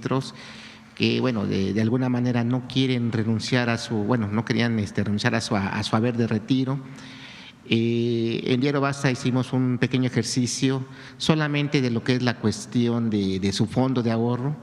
ministros que, bueno, de alguna manera no quieren renunciar a su, bueno, no querían renunciar a su haber de retiro. En Diario Basta hicimos un pequeño ejercicio solamente de lo que es la cuestión de su fondo de ahorro.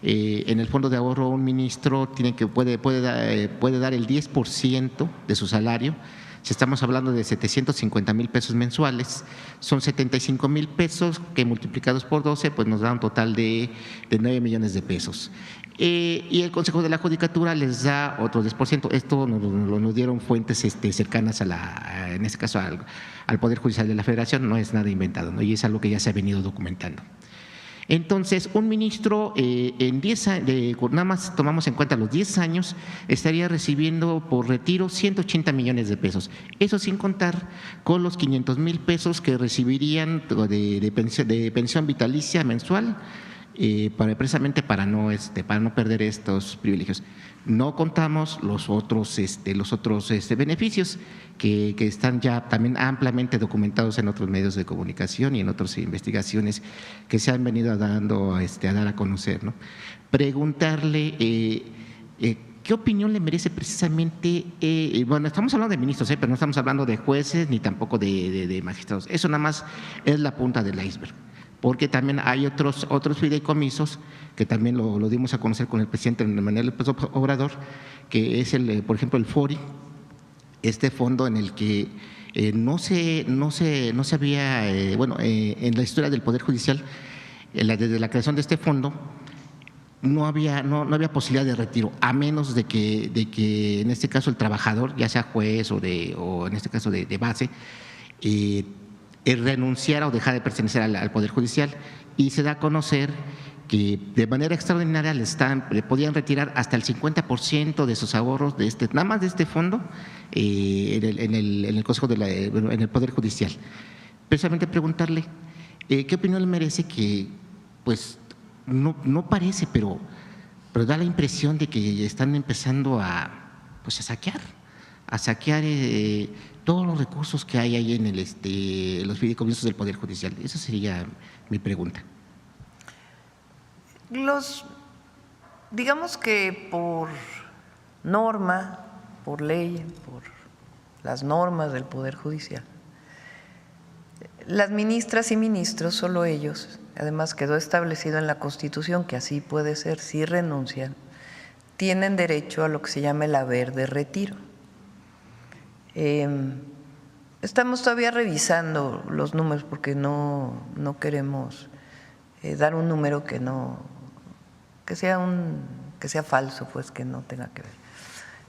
En el fondo de ahorro un ministro puede dar el 10% de su salario. Si estamos hablando de 750,000 pesos mensuales, son 75,000 pesos que multiplicados por 12 pues nos da un total de 9 millones de pesos. Y el Consejo de la Judicatura les da otro 10%. Esto nos dieron fuentes cercanas en este caso al Poder Judicial de la Federación, no es nada inventado, ¿no? Y es algo que ya se ha venido documentando. Entonces, un ministro en 10 años, nada más tomamos en cuenta los 10 años, estaría recibiendo por retiro 180 millones de pesos. Eso sin contar con los 500,000 pesos que recibirían de pensión vitalicia mensual, precisamente para no perder estos privilegios. No contamos los otros beneficios que están ya también ampliamente documentados en otros medios de comunicación y en otras investigaciones que se han venido a dar a conocer, ¿no? Preguntarle ¿qué opinión le merece precisamente? Bueno, estamos hablando de ministros, pero no estamos hablando de jueces ni tampoco de magistrados. Eso nada más es la punta del iceberg, porque también hay otros fideicomisos que también lo dimos a conocer con el presidente Manuel López Obrador, que es por ejemplo el FORI, este fondo en el que no se había, en la historia del Poder Judicial, desde la creación de este fondo, no había posibilidad de retiro, a menos de que en este caso el trabajador, ya sea juez o en este caso de base, renunciara o dejara de pertenecer al Poder Judicial, y se da a conocer que de manera extraordinaria le podían retirar hasta el 50% de sus ahorros nada más de este fondo en el Consejo en el Poder Judicial. Precisamente preguntarle qué opinión le merece que pues no parece, pero da la impresión de que están empezando a saquear todos los recursos que hay ahí en los fideicomisos del Poder Judicial. Esa sería mi pregunta. Digamos que por norma, por ley, por las normas del Poder Judicial, las ministras y ministros, solo ellos, además quedó establecido en la Constitución que así puede ser, si renuncian, tienen derecho a lo que se llama el haber de retiro. Estamos todavía revisando los números porque no queremos dar un número que sea falso, pues que no tenga que ver.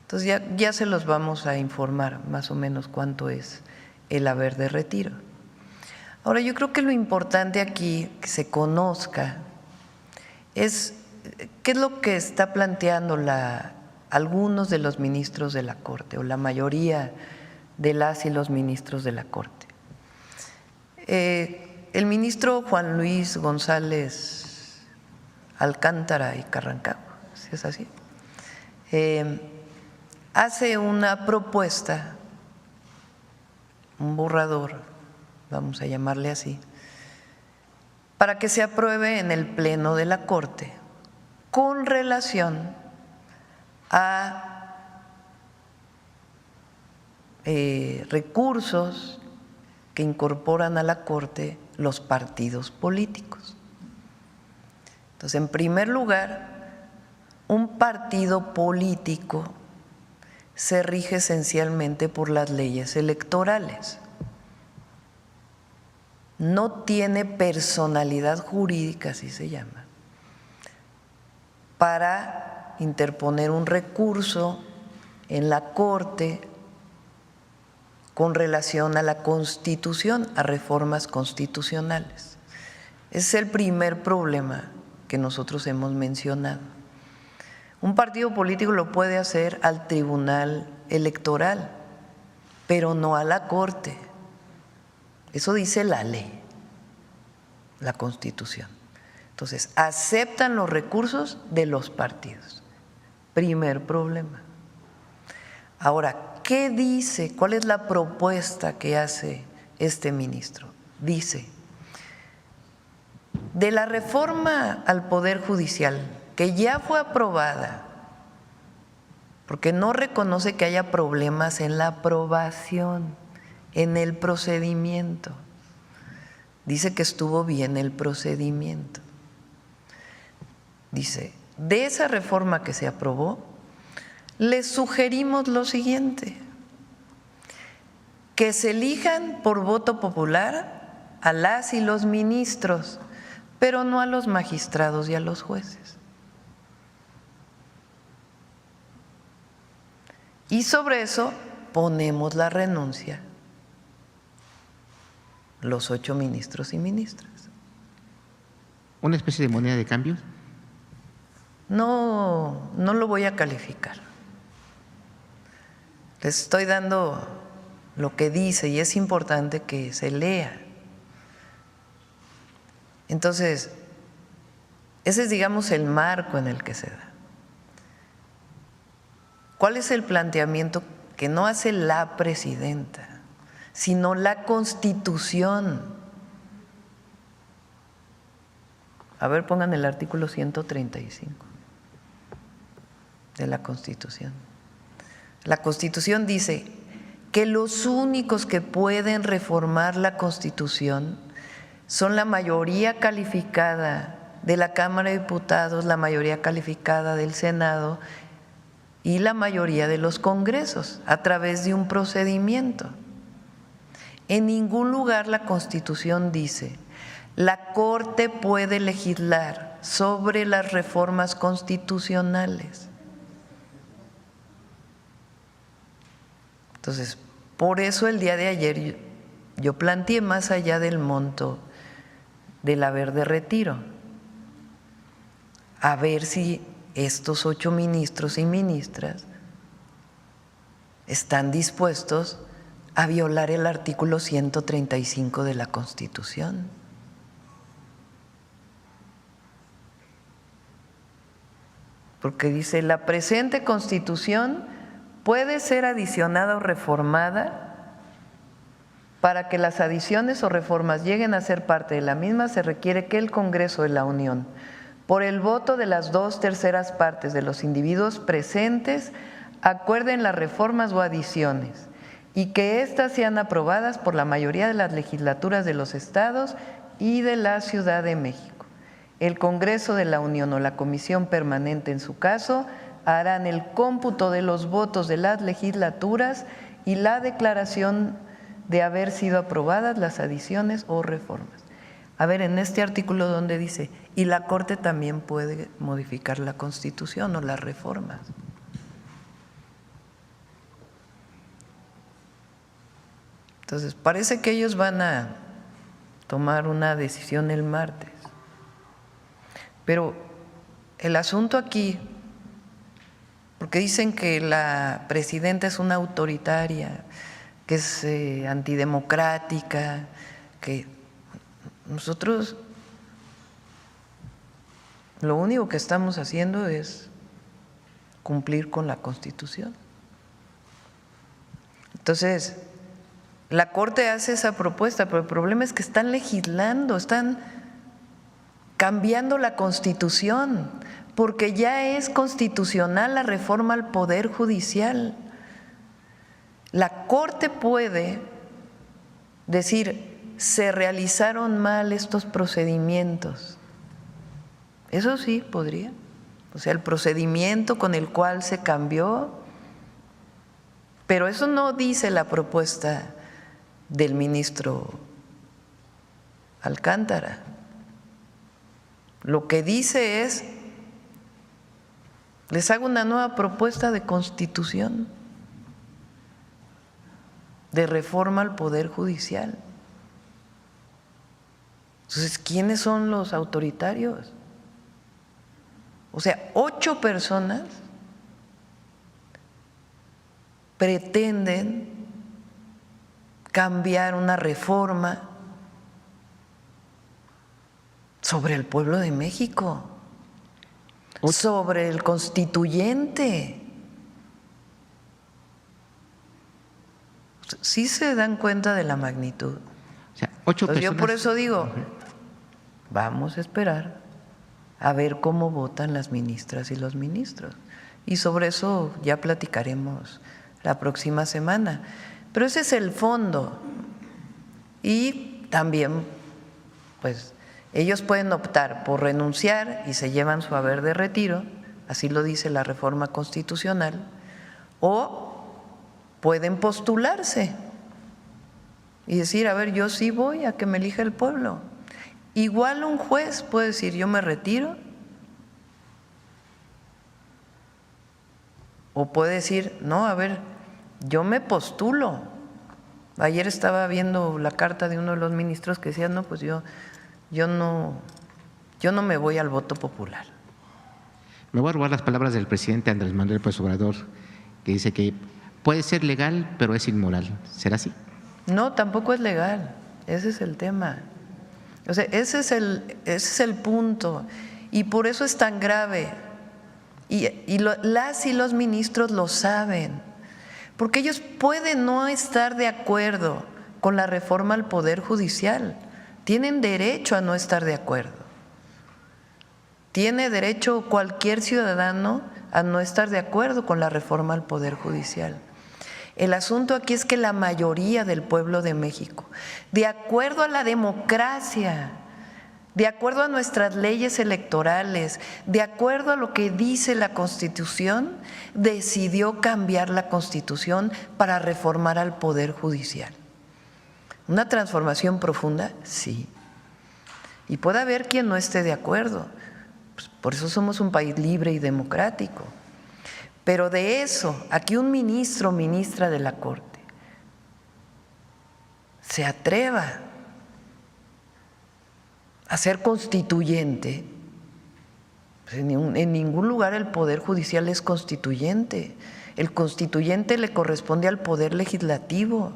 Entonces ya se los vamos a informar más o menos cuánto es el haber de retiro. Ahora, yo creo que lo importante aquí que se conozca es qué es lo que está planteando algunos de los ministros de la Corte o la mayoría de las y los ministros de la Corte. El ministro Juan Luis González Alcántara y Carrancabo, si es así, hace una propuesta, un borrador, vamos a llamarle así, para que se apruebe en el Pleno de la Corte con relación a recursos que incorporan a la Corte los partidos políticos. Entonces, en primer lugar, un partido político se rige esencialmente por las leyes electorales. No tiene personalidad jurídica, así se llama, para interponer un recurso en la Corte con relación a la Constitución, a reformas constitucionales. Ese es el primer problema que nosotros hemos mencionado. Un partido político lo puede hacer al Tribunal Electoral, pero no a la Corte. Eso dice la ley, la Constitución. Entonces, aceptan los recursos de los partidos. Primer problema. Ahora, ¿qué dice? ¿Cuál es la propuesta que hace este ministro? Dice, de la reforma al Poder Judicial que ya fue aprobada, porque no reconoce que haya problemas en la aprobación, en el procedimiento. Dice que estuvo bien el procedimiento. Dice, de esa reforma que se aprobó, les sugerimos lo siguiente: que se elijan por voto popular a las y los ministros, pero no a los magistrados y a los jueces. Y sobre eso ponemos la renuncia, los 8 ministros y ministras. ¿Una especie de moneda de cambio? No, no lo voy a calificar. Les estoy dando lo que dice y es importante que se lea. Entonces, ese es, digamos, el marco en el que se da. ¿Cuál es el planteamiento que no hace la presidenta, sino la Constitución? A ver, pongan el artículo 135 de la Constitución. La Constitución dice que los únicos que pueden reformar la Constitución son la mayoría calificada de la Cámara de Diputados, la mayoría calificada del Senado y la mayoría de los congresos, a través de un procedimiento. En ningún lugar la Constitución dice: la Corte puede legislar sobre las reformas constitucionales. Entonces, por eso el día de ayer yo planteé, más allá del monto del haber de retiro, a ver si estos 8 ministros y ministras están dispuestos a violar el artículo 135 de la Constitución. Porque dice: la presente Constitución puede ser adicionada o reformada. Para que las adiciones o reformas lleguen a ser parte de la misma, se requiere que el Congreso de la Unión, por el voto de las 2/3 partes de los individuos presentes, acuerden las reformas o adiciones y que éstas sean aprobadas por la mayoría de las legislaturas de los estados y de la Ciudad de México. El Congreso de la Unión o la Comisión Permanente, en su caso, harán el cómputo de los votos de las legislaturas y la declaración de haber sido aprobadas las adiciones o reformas. A ver, en este artículo donde dice, y la Corte también puede modificar la Constitución o las reformas. Entonces, parece que ellos van a tomar una decisión el martes. Pero el asunto aquí, porque dicen que la presidenta es una autoritaria, que es antidemocrática, que nosotros lo único que estamos haciendo es cumplir con la Constitución. Entonces, la Corte hace esa propuesta, pero el problema es que están legislando, están cambiando la Constitución, porque ya es constitucional la reforma al Poder Judicial. La Corte puede decir: se realizaron mal estos procedimientos. Eso sí podría. O sea, el procedimiento con el cual se cambió, pero eso no dice la propuesta del ministro Alcántara. Lo que dice es: les hago una nueva propuesta de constitución, de reforma al Poder Judicial. Entonces, ¿quiénes son los autoritarios? O sea, 8 personas pretenden cambiar una reforma sobre el pueblo de México, sobre el constituyente. ¿Sí se dan cuenta de la magnitud? O sea, 8 personas. Yo por eso digo, vamos a esperar a ver cómo votan las ministras y los ministros. Y sobre eso ya platicaremos la próxima semana. Pero ese es el fondo. Y también, pues, ellos pueden optar por renunciar y se llevan su haber de retiro, así lo dice la reforma constitucional, o pueden postularse y decir, a ver, yo sí voy a que me elija el pueblo. Igual un juez puede decir, yo me retiro, o puede decir, no, a ver, yo me postulo. Ayer estaba viendo la carta de uno de los ministros que decía, no, pues yo no me voy al voto popular. Me voy a robar las palabras del presidente Andrés Manuel López Obrador, que dice que puede ser legal, pero es inmoral. ¿Será así? No, tampoco es legal. Ese es el tema. O sea, ese es el punto. Y por eso es tan grave. Las y los ministros lo saben. Porque ellos pueden no estar de acuerdo con la reforma al Poder Judicial. Tienen derecho a no estar de acuerdo. Tiene derecho cualquier ciudadano a no estar de acuerdo con la reforma al Poder Judicial. El asunto aquí es que la mayoría del pueblo de México, de acuerdo a la democracia, de acuerdo a nuestras leyes electorales, de acuerdo a lo que dice la Constitución, decidió cambiar la Constitución para reformar al Poder Judicial. ¿Una transformación profunda? Sí. Y puede haber quien no esté de acuerdo. Pues por eso somos un país libre y democrático. Pero de eso, a que un ministro o ministra de la Corte se atreva a ser constituyente, pues en ningún lugar el Poder Judicial es constituyente. El constituyente le corresponde al Poder Legislativo.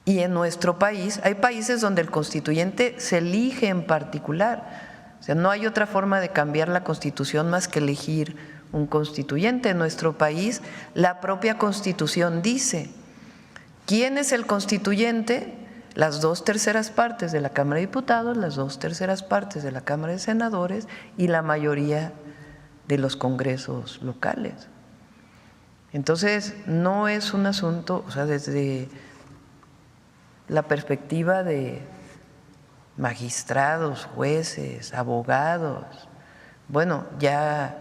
Y en nuestro país, hay países donde el constituyente se elige en particular. O sea, no hay otra forma de cambiar la Constitución más que elegir un constituyente. En nuestro país, la propia Constitución dice, ¿quién es el constituyente? Las 2/3 partes de la Cámara de Diputados, las 2/3 partes de la Cámara de Senadores y la mayoría de los congresos locales. Entonces, no es un asunto, o sea, desde la perspectiva de magistrados, jueces, abogados. Bueno, ya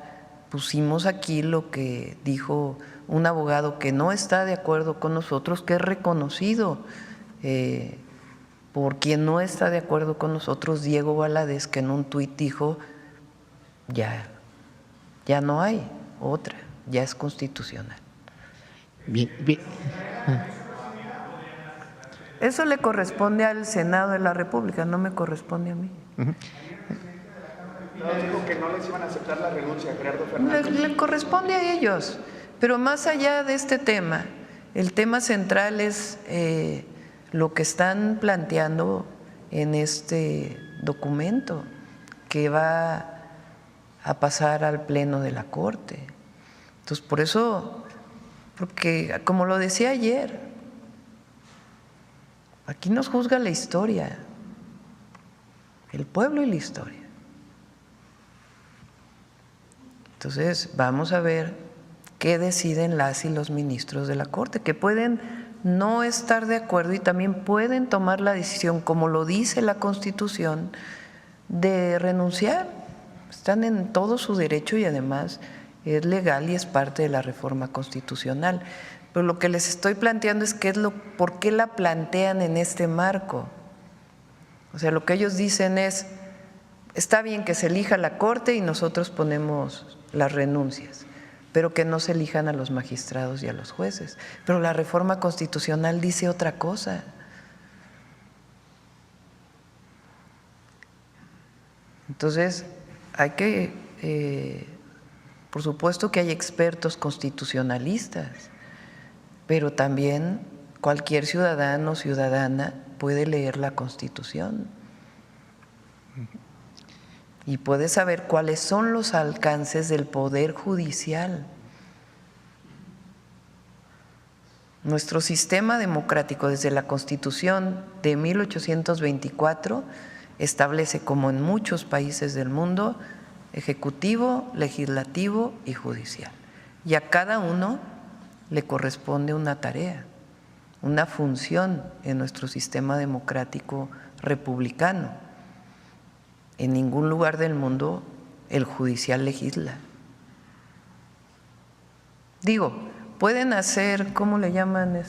pusimos aquí lo que dijo un abogado que no está de acuerdo con nosotros, que es reconocido por quien no está de acuerdo con nosotros, Diego Valadez, que en un tuit dijo, ya no hay otra, ya es constitucional. Bien. Eso le corresponde al Senado de la República, no me corresponde a mí. Dijo que no les iban a aceptar la renuncia, Gerardo Fernández. Le corresponde a ellos, pero más allá de este tema, el tema central es lo que están planteando en este documento que va a pasar al Pleno de la Corte. Entonces, por eso, porque como lo decía ayer, aquí nos juzga la historia, el pueblo y la historia. Entonces, vamos a ver qué deciden las y los ministros de la Corte, que pueden no estar de acuerdo y también pueden tomar la decisión, como lo dice la Constitución, de renunciar. Están en todo su derecho y además es legal y es parte de la reforma constitucional. Pero lo que les estoy planteando es por qué la plantean en este marco. O sea, lo que ellos dicen es, está bien que se elija la Corte y nosotros ponemos las renuncias, pero que no se elijan a los magistrados y a los jueces. Pero la reforma constitucional dice otra cosa. Entonces, hay que, por supuesto que hay expertos constitucionalistas, pero también cualquier ciudadano o ciudadana puede leer la Constitución y puede saber cuáles son los alcances del Poder Judicial. Nuestro sistema democrático desde la Constitución de 1824 establece, como en muchos países del mundo, ejecutivo, legislativo y judicial. Y a cada uno le corresponde una tarea, una función en nuestro sistema democrático republicano. En ningún lugar del mundo el judicial legisla. Digo, pueden hacer, ¿cómo le llaman?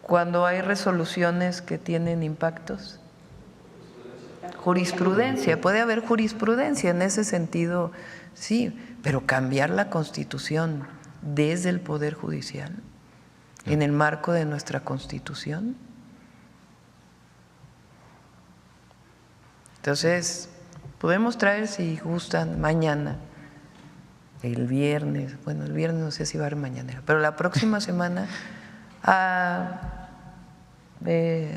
Cuando hay resoluciones que tienen impactos. Jurisprudencia, puede haber jurisprudencia en ese sentido, sí, pero cambiar la Constitución desde el Poder Judicial, en el marco de nuestra Constitución. Entonces, podemos traer, si gustan, mañana, el viernes, bueno, el viernes no sé si va a haber mañanera, pero la próxima semana a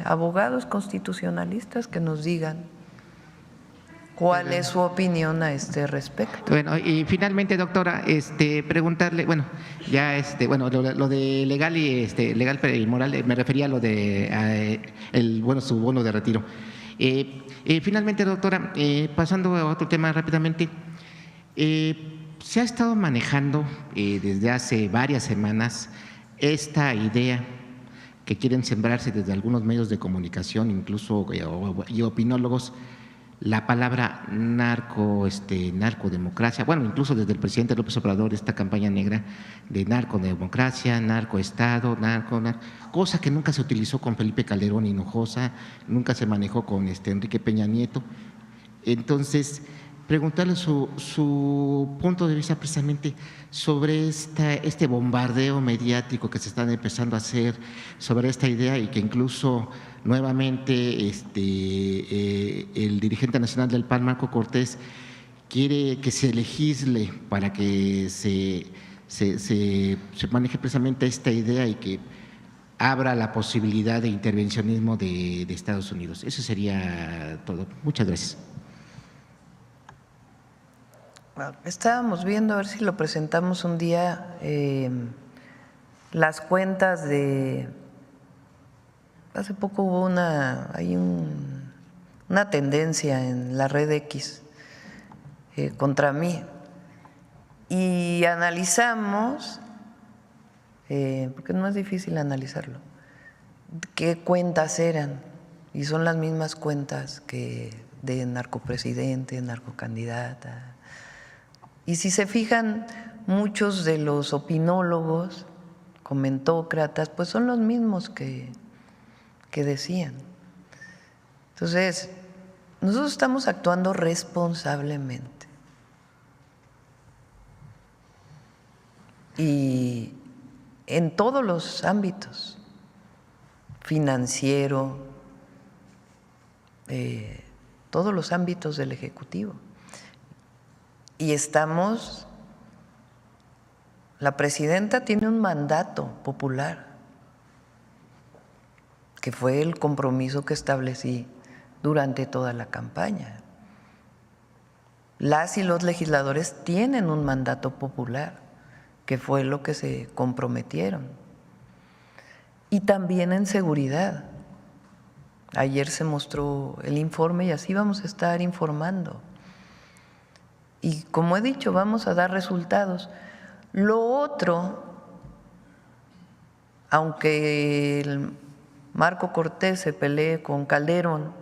abogados constitucionalistas que nos digan cuál es su opinión a este respecto. Bueno, y finalmente, doctora, preguntarle, bueno, ya lo de legal y legal y moral, me refería a lo de su bono de retiro. Finalmente, doctora, pasando a otro tema rápidamente, se ha estado manejando desde hace varias semanas esta idea que quieren sembrarse desde algunos medios de comunicación, incluso y opinólogos, la palabra narcodemocracia, bueno, incluso desde el presidente López Obrador, esta campaña negra de narcodemocracia, narcoestado, cosa que nunca se utilizó con Felipe Calderón Hinojosa, nunca se manejó con Enrique Peña Nieto. Entonces, preguntarle su punto de vista precisamente sobre este bombardeo mediático que se está empezando a hacer sobre esta idea y que incluso nuevamente el dirigente nacional del PAN, Marco Cortés, quiere que se legisle para que se maneje precisamente esta idea y que abra la posibilidad de intervencionismo de Estados Unidos. Eso sería todo. Muchas gracias. Estábamos viendo a ver si lo presentamos un día, las cuentas de… Hace poco hubo una tendencia en la red X contra mí y analizamos, porque no es difícil analizarlo, qué cuentas eran, y son las mismas cuentas que de narcopresidente, narcocandidata. Y si se fijan, muchos de los opinólogos, comentócratas, pues son los mismos que decían. Entonces, nosotros estamos actuando responsablemente. Y en todos los ámbitos, financiero, todos los ámbitos del Ejecutivo. Y la presidenta tiene un mandato popular, que fue el compromiso que establecí durante toda la campaña. Las y los legisladores tienen un mandato popular, que fue lo que se comprometieron. Y también en seguridad. Ayer se mostró el informe y así vamos a estar informando. Y como he dicho, vamos a dar resultados. Lo otro, aunque el Marco Cortés se pelee con Calderón,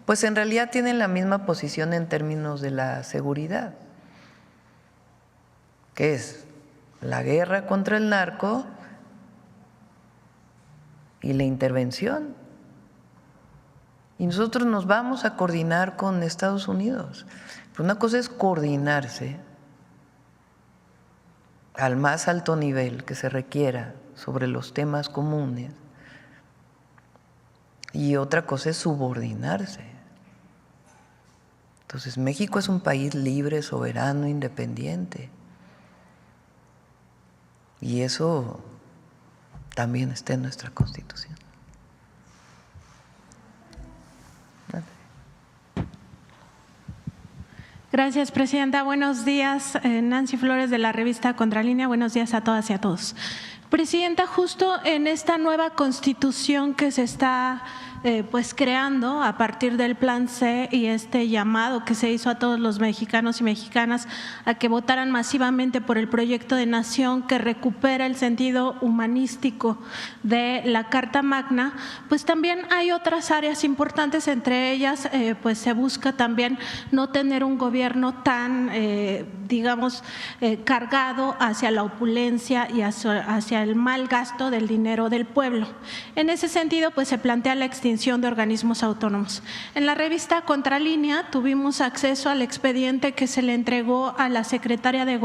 pues en realidad tienen la misma posición en términos de la seguridad, que es la guerra contra el narco y la intervención. Y nosotros nos vamos a coordinar con Estados Unidos. Pero una cosa es coordinarse al más alto nivel que se requiera sobre los temas comunes y otra cosa es subordinarse. Entonces, México es un país libre, soberano, independiente. Y eso también está en nuestra Constitución. Gracias, presidenta. Buenos días. Nancy Flores, de la revista Contralínea. Buenos días a todas y a todos. Presidenta, justo en esta nueva Constitución que se está pues creando a partir del Plan C y este llamado que se hizo a todos los mexicanos y mexicanas a que votaran masivamente por el proyecto de nación que recupera el sentido humanístico de la Carta Magna, pues también hay otras áreas importantes, entre ellas pues se busca también no tener un gobierno tan digamos cargado hacia la opulencia y hacia el mal gasto del dinero del pueblo. En ese sentido pues se plantea la extinción de organismos autónomos. En la revista Contralínea tuvimos acceso al expediente que se le entregó a la secretaria de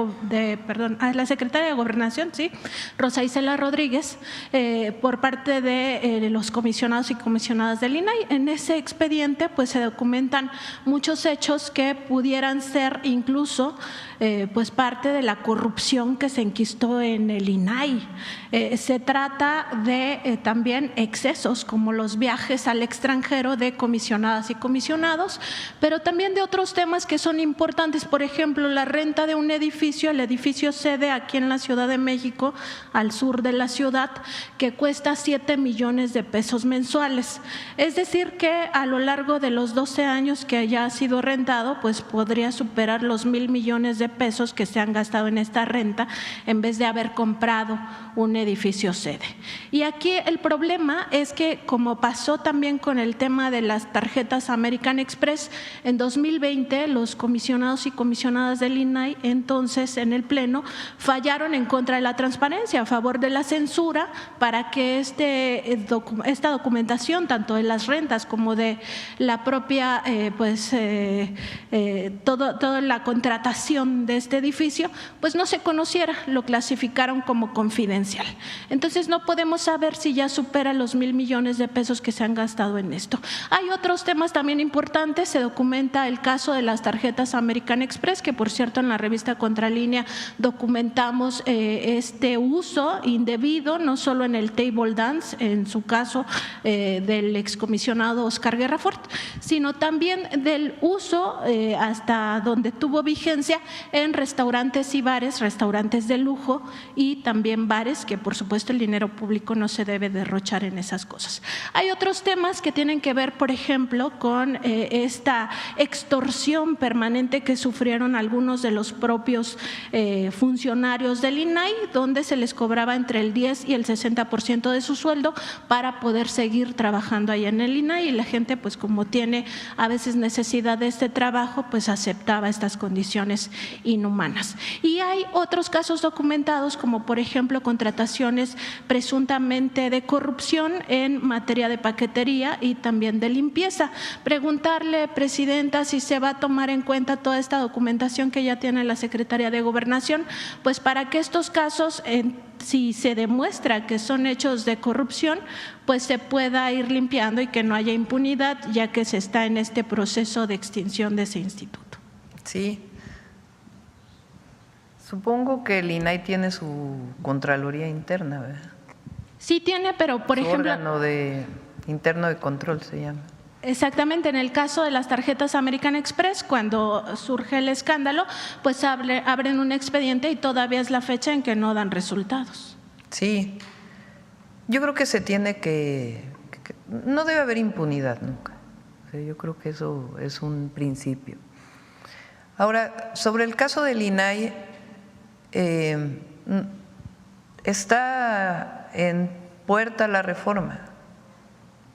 Gobernación, ¿sí?, Rosa Isela Rodríguez, por parte de los comisionados y comisionadas del INAI. En ese expediente pues se documentan muchos hechos que pudieran ser incluso pues parte de la corrupción que se enquistó en el INAI. Se trata de también excesos como los viajes al extranjero de comisionadas y comisionados, pero también de otros temas que son importantes, por ejemplo, la renta de un edificio, el edificio sede aquí en la Ciudad de México, al sur de la ciudad, que cuesta 7 millones de pesos mensuales. Es decir que a lo largo de los 12 años que haya sido rentado, pues podría superar los 1,000 millones de pesos que se han gastado en esta renta en vez de haber comprado un edificio sede. Y aquí el problema es que, como pasó también con el tema de las tarjetas American Express, en 2020 los comisionados y comisionadas del INAI entonces en el Pleno fallaron en contra de la transparencia, a favor de la censura, para que esta documentación tanto de las rentas como de la propia toda la contratación de este edificio pues no se conociera, lo clasificaron como confidencial. Entonces no podemos saber si ya supera los 1,000 millones de pesos que se han gastado en esto. Hay otros temas también importantes, se documenta el caso de las tarjetas American Express, que por cierto en la revista Contralínea documentamos este uso indebido, no solo en el table dance, en su caso del excomisionado Oscar Guerra Fort, sino también del uso hasta donde tuvo vigencia en restaurantes y bares, restaurantes de lujo y también bares, que por supuesto el dinero público no se debe derrochar en esas cosas. Hay otros temas que tienen que ver, por ejemplo, con esta extorsión permanente que sufrieron algunos de los propios funcionarios del INAI, donde se les cobraba entre el 10 y el 60% de su sueldo para poder seguir trabajando ahí en el INAI, y la gente pues como tiene a veces necesidad de este trabajo pues aceptaba estas condiciones inhumanas. Y hay otros casos documentados como por ejemplo contrataciones presuntamente de corrupción en materia de paquetería y también de limpieza. Preguntarle, Presidenta, si se va a tomar en cuenta toda esta documentación que ya tiene la Secretaría de Gobernación, pues para que estos casos, si se demuestra que son hechos de corrupción, pues se pueda ir limpiando y que no haya impunidad, ya que se está en este proceso de extinción de ese instituto. Sí. Supongo que el INAI tiene su Contraloría interna, ¿verdad? Sí tiene, pero por ejemplo… Órgano interno de control se llama. Exactamente, en el caso de las tarjetas American Express, cuando surge el escándalo, pues abren un expediente y todavía es la fecha en que no dan resultados. Sí, yo creo que se tiene que no debe haber impunidad nunca. O sea, yo creo que eso es un principio. Ahora, sobre el caso del INAI, está en puerta la reforma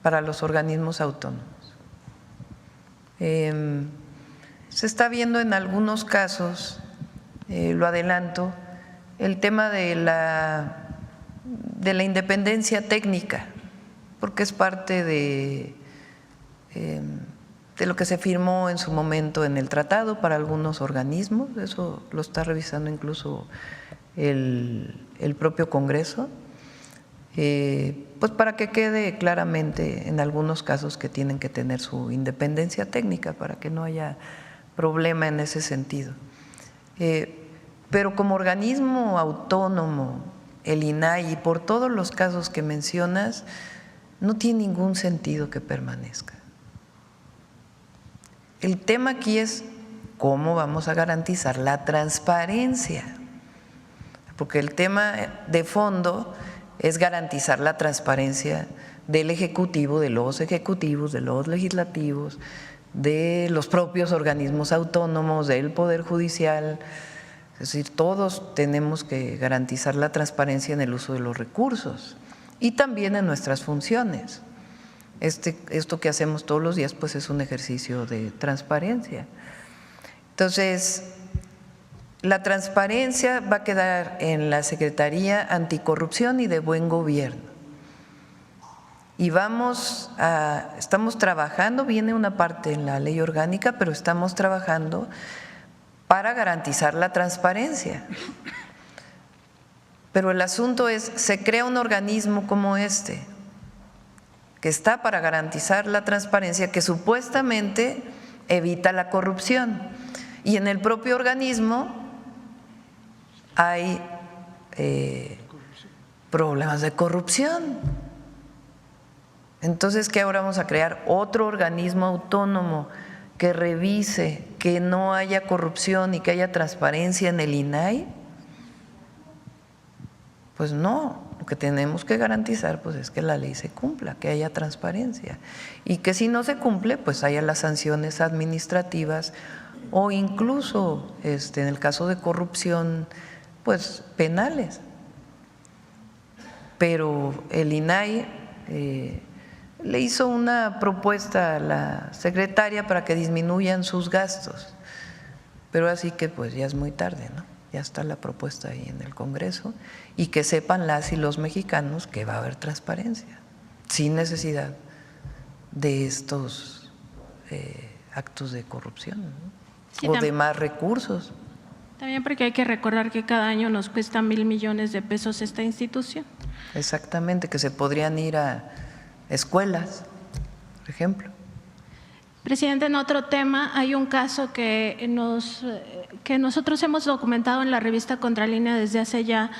para los organismos autónomos. Se está viendo en algunos casos, lo adelanto, el tema de la independencia técnica, porque es parte de lo que se firmó en su momento en el tratado para algunos organismos. Eso lo está revisando incluso el propio Congreso, pues para que quede claramente en algunos casos que tienen que tener su independencia técnica para que no haya problema en ese sentido. Pero como organismo autónomo, el INAI, y por todos los casos que mencionas, no tiene ningún sentido que permanezca. El tema aquí es cómo vamos a garantizar la transparencia, porque el tema de fondo es garantizar la transparencia del Ejecutivo, de los ejecutivos, de los legislativos, de los propios organismos autónomos, del Poder Judicial. Es decir, todos tenemos que garantizar la transparencia en el uso de los recursos y también en nuestras funciones. Esto que hacemos todos los días pues es un ejercicio de transparencia. Entonces, la transparencia va a quedar en la Secretaría Anticorrupción y de Buen Gobierno. Y estamos trabajando, viene una parte en la ley orgánica, pero estamos trabajando para garantizar la transparencia. Pero el asunto es, se crea un organismo como este, que está para garantizar la transparencia, que supuestamente evita la corrupción. Y en el propio organismo hay problemas de corrupción. Entonces, ¿qué ahora vamos a crear? Otro organismo autónomo que revise que no haya corrupción y que haya transparencia en el INAI. Pues no, lo que tenemos que garantizar pues es que la ley se cumpla, que haya transparencia y que si no se cumple pues haya las sanciones administrativas o incluso en el caso de corrupción pues penales. Pero el INAI le hizo una propuesta a la secretaria para que disminuyan sus gastos, pero así que pues ya es muy tarde, ¿no? Ya está la propuesta ahí en el Congreso y que sepan las y los mexicanos que va a haber transparencia, sin necesidad de estos actos de corrupción, ¿no? Sí, o de más recursos. También porque hay que recordar que cada año nos cuesta 1,000 millones de pesos esta institución. Exactamente, que se podrían ir a escuelas, por ejemplo. Presidente, en otro tema, hay un caso que nosotros hemos documentado en la revista Contralínea desde hace ya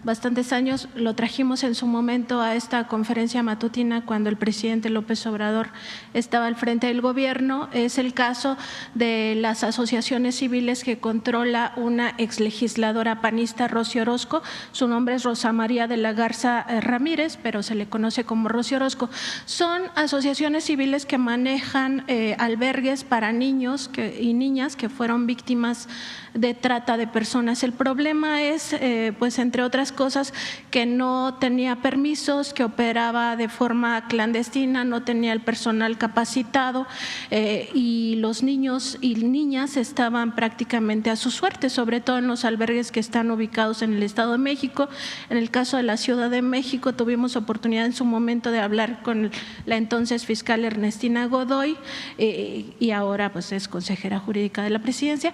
bastantes años. Lo trajimos en su momento a esta conferencia matutina cuando el presidente López Obrador estaba al frente del gobierno. Es el caso de las asociaciones civiles que controla una exlegisladora panista, Rosy Orozco. Su nombre es Rosa María de la Garza Ramírez, pero se le conoce como Rosy Orozco. Son asociaciones civiles que manejan albergues para niños y niñas que fueron víctimas de trata de personas. El problema es, pues entre otras cosas, que no tenía permisos, que operaba de forma clandestina, no tenía el personal capacitado y los niños y niñas estaban prácticamente a su suerte, sobre todo en los albergues que están ubicados en el Estado de México. En el caso de la Ciudad de México tuvimos oportunidad en su momento de hablar con la entonces fiscal Ernestina Godoy y ahora pues es consejera jurídica de la presidencia.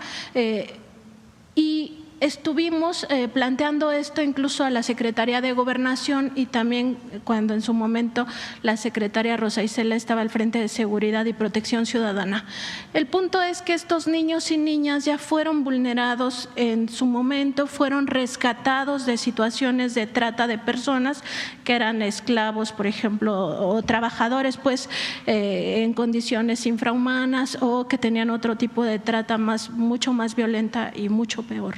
Y estuvimos planteando esto incluso a la Secretaría de Gobernación y también cuando en su momento la secretaria Rosa Isela estaba al frente de Seguridad y Protección Ciudadana. El punto es que estos niños y niñas ya fueron vulnerados en su momento, fueron rescatados de situaciones de trata de personas que eran esclavos, por ejemplo, o trabajadores pues en condiciones infrahumanas o que tenían otro tipo de trata mucho más violenta y mucho peor.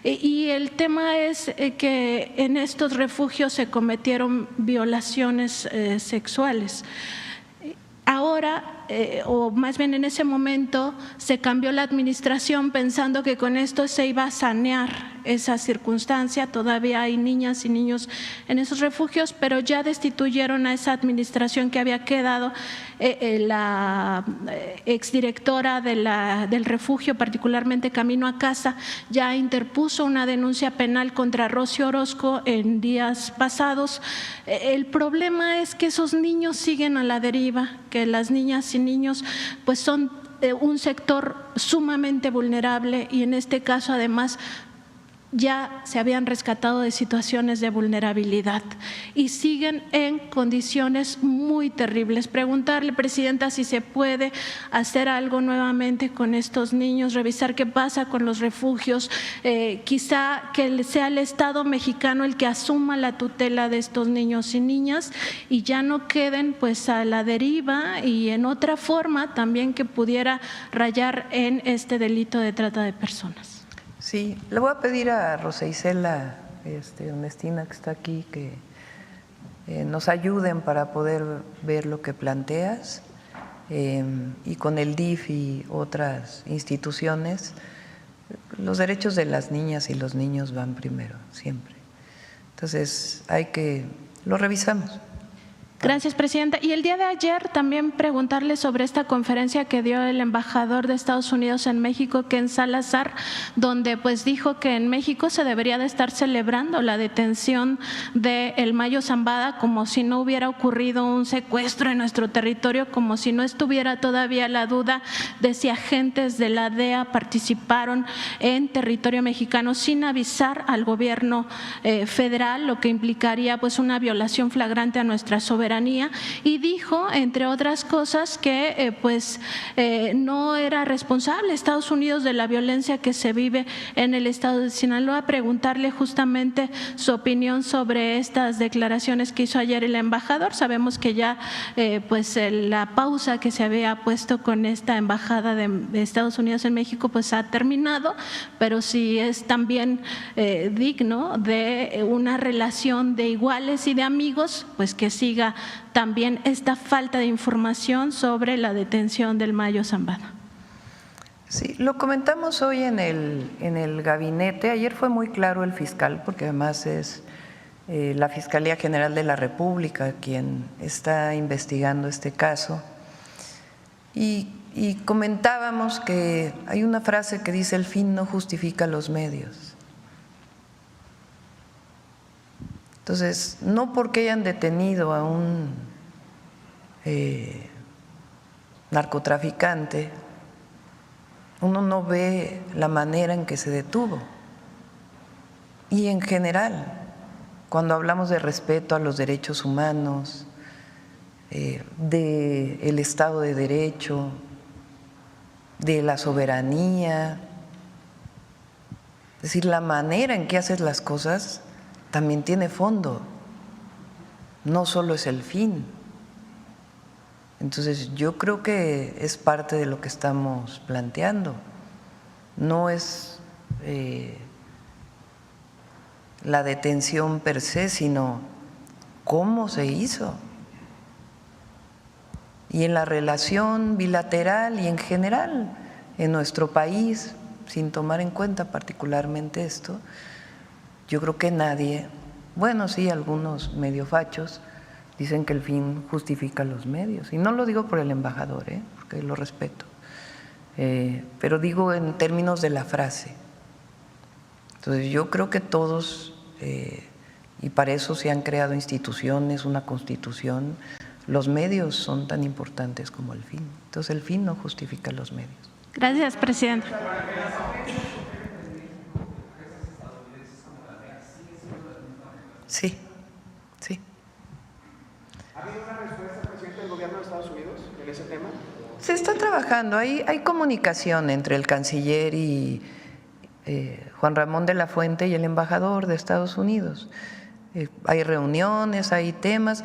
Y el tema es que en estos refugios se cometieron violaciones sexuales. Ahora, o más bien en ese momento, se cambió la administración pensando que con esto se iba a sanear esa circunstancia. Todavía hay niñas y niños en esos refugios, pero ya destituyeron a esa administración que había quedado. La exdirectora del refugio, particularmente Camino a Casa, ya interpuso una denuncia penal contra Rosy Orozco en días pasados. El problema es que esos niños siguen a la deriva, que las niñas y niños pues son un sector sumamente vulnerable y en este caso además ya se habían rescatado de situaciones de vulnerabilidad y siguen en condiciones muy terribles. Preguntarle, Presidenta, si se puede hacer algo nuevamente con estos niños, revisar qué pasa con los refugios, quizá que sea el Estado mexicano el que asuma la tutela de estos niños y niñas y ya no queden pues a la deriva y en otra forma también que pudiera rayar en este delito de trata de personas. Sí, le voy a pedir a Rosa Isela Ernestina, que está aquí, nos ayuden para poder ver lo que planteas, y con el DIF y otras instituciones, los derechos de las niñas y los niños van primero, siempre. Entonces, lo revisamos. Gracias, presidenta. Y el día de ayer también preguntarle sobre esta conferencia que dio el embajador de Estados Unidos en México, Ken Salazar, donde pues dijo que en México se debería de estar celebrando la detención de el Mayo Zambada como si no hubiera ocurrido un secuestro en nuestro territorio, como si no estuviera todavía la duda de si agentes de la DEA participaron en territorio mexicano sin avisar al gobierno federal, lo que implicaría pues una violación flagrante a nuestra soberanía. Y dijo, entre otras cosas, que no era responsable Estados Unidos de la violencia que se vive en el estado de Sinaloa. Preguntarle justamente su opinión sobre estas declaraciones que hizo ayer el embajador. Sabemos que ya la pausa que se había puesto con esta embajada de Estados Unidos en México pues ha terminado, pero sí es también digno de una relación de iguales y de amigos, pues que siga también esta falta de información sobre la detención del Mayo Zambada. Sí, lo comentamos hoy en el gabinete. Ayer fue muy claro el fiscal, porque además es la Fiscalía General de la República quien está investigando este caso. Y comentábamos que hay una frase que dice: el fin no justifica los medios. Entonces, no porque hayan detenido a un narcotraficante, uno no ve la manera en que se detuvo. Y en general, cuando hablamos de respeto a los derechos humanos, del Estado de Derecho, de la soberanía, es decir, la manera en que haces las cosas también tiene fondo, no solo es el fin. Entonces yo creo que es parte de lo que estamos planteando, no es la detención per se, sino cómo se hizo. Y en la relación bilateral y en general en nuestro país, sin tomar en cuenta particularmente esto, yo creo que nadie, bueno, sí, algunos medio fachos dicen que el fin justifica los medios. Y no lo digo por el embajador, porque lo respeto, pero digo en términos de la frase. Entonces yo creo que todos, y para eso se han creado instituciones, una constitución, los medios son tan importantes como el fin. Entonces el fin no justifica los medios. Gracias, presidente. Sí, sí. ¿Ha habido una respuesta, presidente, del gobierno de Estados Unidos en ese tema? Se está trabajando, hay comunicación entre el canciller y Juan Ramón de la Fuente y el embajador de Estados Unidos. Hay reuniones, hay temas.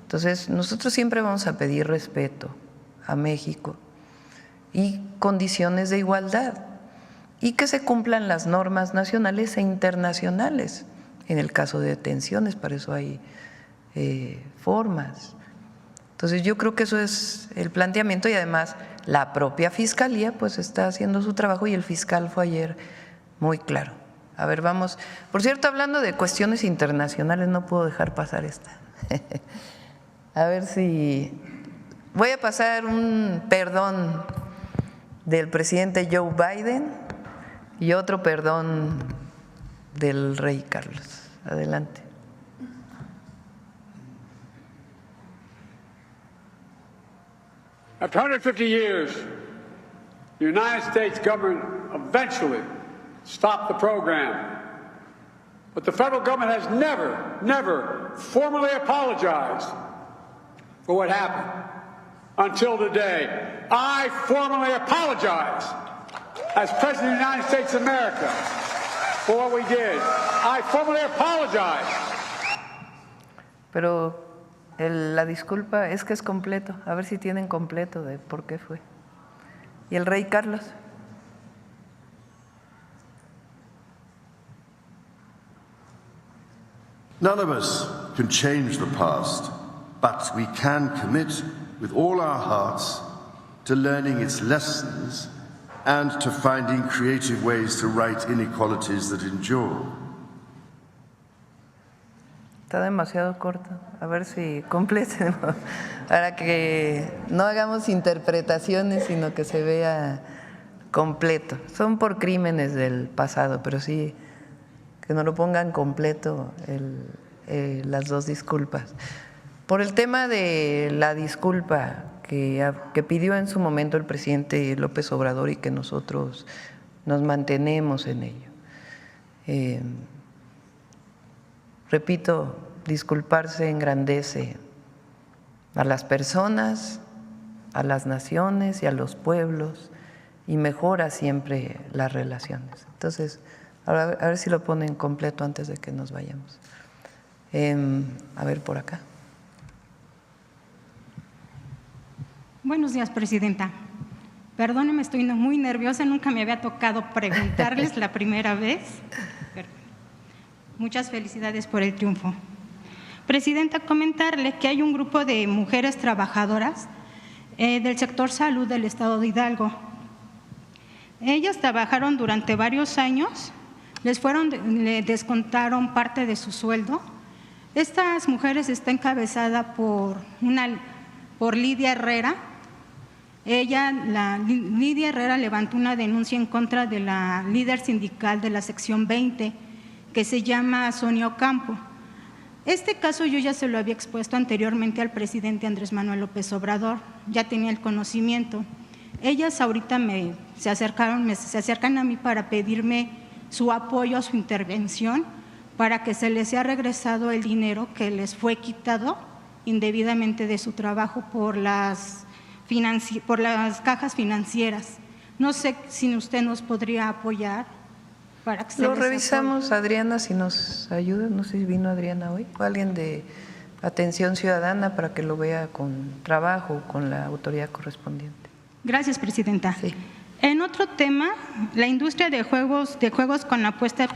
Entonces, nosotros siempre vamos a pedir respeto a México y condiciones de igualdad y que se cumplan las normas nacionales e internacionales. En el caso de detenciones, para eso hay formas. Entonces yo creo que eso es el planteamiento, y además la propia Fiscalía pues está haciendo su trabajo y el fiscal fue ayer muy claro. A ver, vamos. Por cierto, hablando de cuestiones internacionales, no puedo dejar pasar esta. A ver si… Voy a pasar un perdón del presidente Joe Biden y otro perdón del rey Carlos. Adelante. After 150 years, the United States government eventually stopped the program. But the federal government has never formally apologized for what happened until today. I formally apologize as President of the United States of America for what we did. I formally apologize. Pero la disculpa es que es completo. A ver si tienen completo de por qué fue. ¿Y el rey Carlos? None of us can change the past, but we can commit with all our hearts to learning its lessons and to finding creative ways to right inequalities that endure. Está demasiado corto. A ver si completen, para que no hagamos interpretaciones, sino que se vea completo. Son por crímenes del pasado, pero sí que no lo pongan completo las dos disculpas. Por el tema de la disculpa que pidió en su momento el presidente López Obrador y que nosotros nos mantenemos en ello. Repito, disculparse engrandece a las personas, a las naciones y a los pueblos y mejora siempre las relaciones. Entonces, a ver si lo ponen completo antes de que nos vayamos. A ver, por acá. Buenos días, Presidenta. Perdóneme, estoy muy nerviosa, nunca me había tocado preguntarles la primera vez. Muchas felicidades por el triunfo. Presidenta, comentarle que hay un grupo de mujeres trabajadoras del sector salud del estado de Hidalgo. Ellas trabajaron durante varios años, le descontaron parte de su sueldo. Estas mujeres está encabezada por Lidia Herrera. Lidia Herrera levantó una denuncia en contra de la líder sindical de la sección 20, que se llama Sonia Ocampo. Este caso yo ya se lo había expuesto anteriormente al presidente Andrés Manuel López Obrador, ya tenía el conocimiento. Ellas ahorita se acercan a mí para pedirme su apoyo a su intervención para que se les sea regresado el dinero que les fue quitado indebidamente de su trabajo por las cajas financieras. No sé si usted nos podría apoyar para que se Lo les revisamos, apoye. Adriana, si nos ayuda. No sé si vino Adriana hoy o alguien de Atención Ciudadana para que lo vea con trabajo, con la autoridad correspondiente. Gracias, Presidenta. Sí. En otro tema, la industria de juegos con la apuesta